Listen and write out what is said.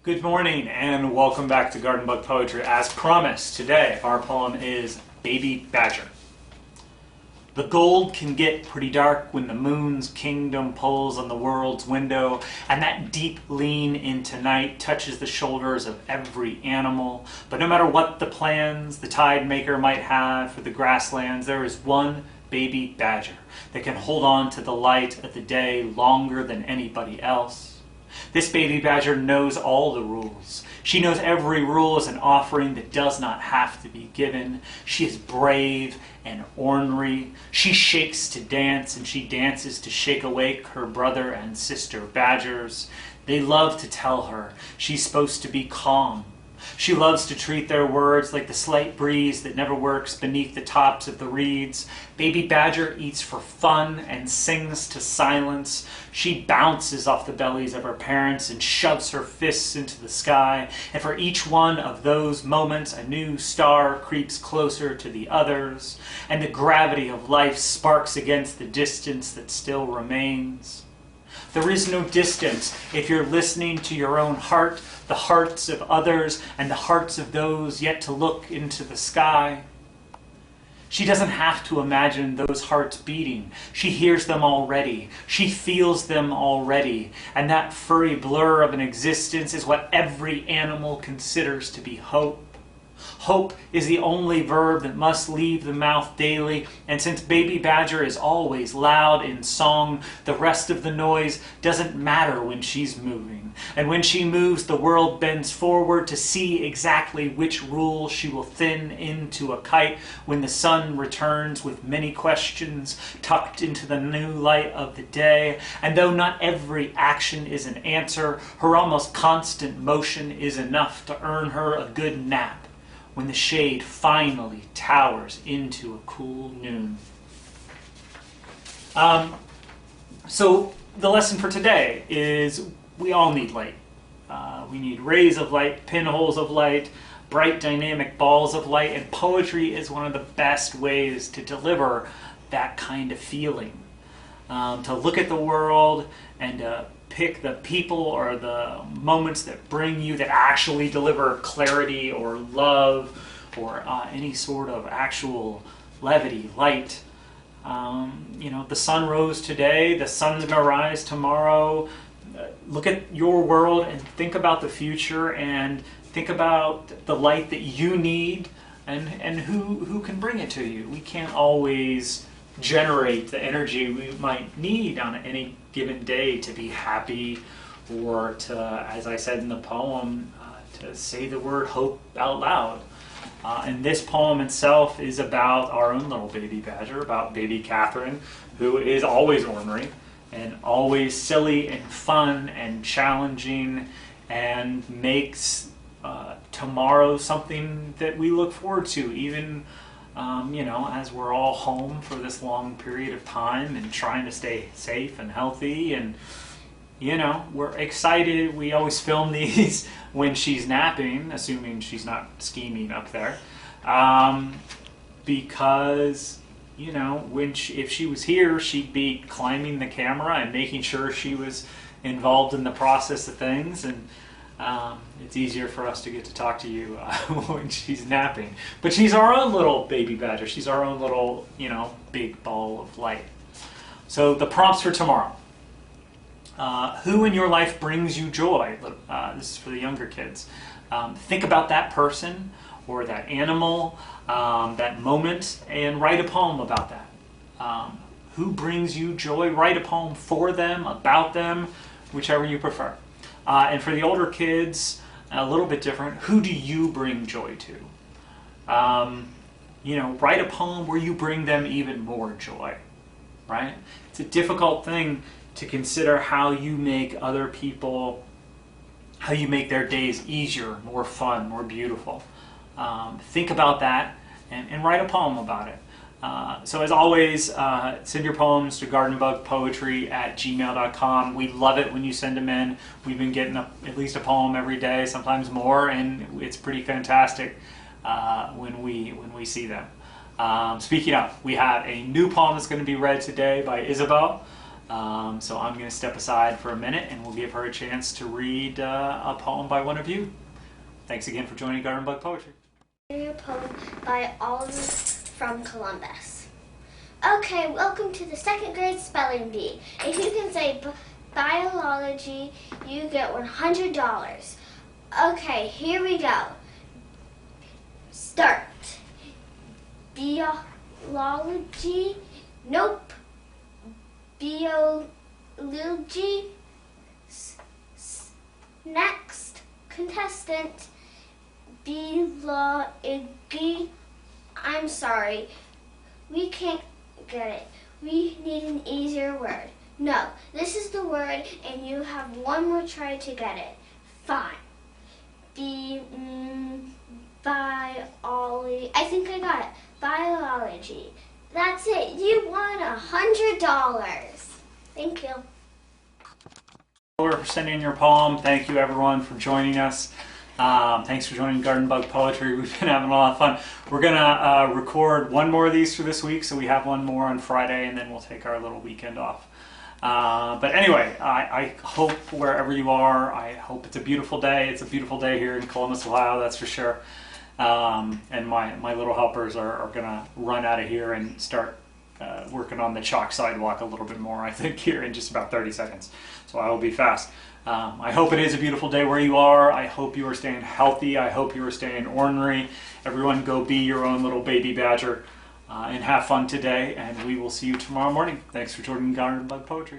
Good morning and welcome back to Garden Bug Poetry. As promised, today our poem is Baby Badger. The gold can get pretty dark when the moon's kingdom pulls on the world's window, and that deep lean into night touches the shoulders of every animal. But no matter what the plans the tide maker might have for the grasslands, there is one baby badger that can hold on to the light of the day longer than anybody else. This baby badger knows all the rules. She knows every rule is an offering that does not have to be given. She is brave and ornery. She shakes to dance, and she dances to shake awake her brother and sister badgers. They love to tell her she's supposed to be calm. She loves to treat their words like the slight breeze that never works beneath the tops of the reeds. Baby badger eats for fun and sings to silence. She bounces off the bellies of her parents and shoves her fists into the sky. And for each one of those moments, a new star creeps closer to the others, and the gravity of life sparks against the distance that still remains. There is no distance if you're listening to your own heart, the hearts of others, and the hearts of those yet to look into the sky. She doesn't have to imagine those hearts beating. She hears them already. She feels them already. And that furry blur of an existence is what every animal considers to be hope. Hope is the only verb that must leave the mouth daily, and since baby badger is always loud in song, the rest of the noise doesn't matter when she's moving. And when she moves, the world bends forward to see exactly which rule she will thin into a kite when the sun returns with many questions tucked into the new light of the day. And though not every action is an answer, her almost constant motion is enough to earn her a good nap when the shade finally towers into a cool noon. So the lesson for today is we all need light. We need rays of light, pinholes of light, bright dynamic balls of light, and poetry is one of the best ways to deliver that kind of feeling. To look at the world and pick the people or the moments that bring you, that actually deliver clarity or love or any sort of actual levity, light. The sun rose today, the sun's going to rise tomorrow. Look at your world and think about the future and think about the light that you need and who can bring it to you. We can't always generate the energy we might need on any given day to be happy or to, as I said in the poem, to say the word hope out loud. And this poem itself is about our own little baby badger, about baby Catherine, who is always ornery and always silly and fun and challenging and makes tomorrow something that we look forward to, even as we're all home for this long period of time and trying to stay safe and healthy. And, we're excited. We always film these when she's napping, assuming she's not scheming up there. Because, if she was here, she'd be climbing the camera and making sure she was involved in the process of things. And it's easier for us to get to talk to you when she's napping. But she's our own little baby badger. She's our own little, big ball of light. So the prompts for tomorrow. Who in your life brings you joy? This is for the younger kids. Think about that person or that animal, that moment, and write a poem about that. Who brings you joy? Write a poem for them, about them, whichever you prefer. And for the older kids, a little bit different. Who do you bring joy to? Write a poem where you bring them even more joy, right? It's a difficult thing to consider how you make other people, how you make their days easier, more fun, more beautiful. Think about that and write a poem about it. So as always, send your poems to gardenbugpoetry@gmail.com. We love it when you send them in. We've been getting at least a poem every day, sometimes more, and it's pretty fantastic when we see them. Speaking of, we have a new poem that's going to be read today by Isabel. So I'm going to step aside for a minute and we'll give her a chance to read a poem by one of you. Thanks again for joining Garden Bug Poetry. A poem by Oliver from Columbus. Okay, welcome to the second grade spelling bee. If you can say biology, you get $100. Okay, here we go. Start. Biology. Nope. Biology. Next contestant. Biology. I'm sorry. We can't get it. We need an easier word. No, this is the word and you have one more try to get it. Fine. Biology. I think I got it. Biology. That's it. You won $100. Thank you. For sending in your poem. Thank you everyone for joining us. Thanks for joining Garden Bug Poetry. We've been having a lot of fun. We're gonna record one more of these for this week, so we have one more on Friday, and then we'll take our little weekend off. But anyway, I hope wherever you are, I hope it's a beautiful day. It's a beautiful day here in Columbus, Ohio, that's for sure. And my little helpers are gonna run out of here and start working on the chalk sidewalk a little bit more, I think, here in just about 30 seconds. So I will be fast. I hope it is a beautiful day where you are. I hope you are staying healthy. I hope you are staying ornery. Everyone go be your own little baby badger and have fun today. And we will see you tomorrow morning. Thanks for joining Garden Bug Poetry.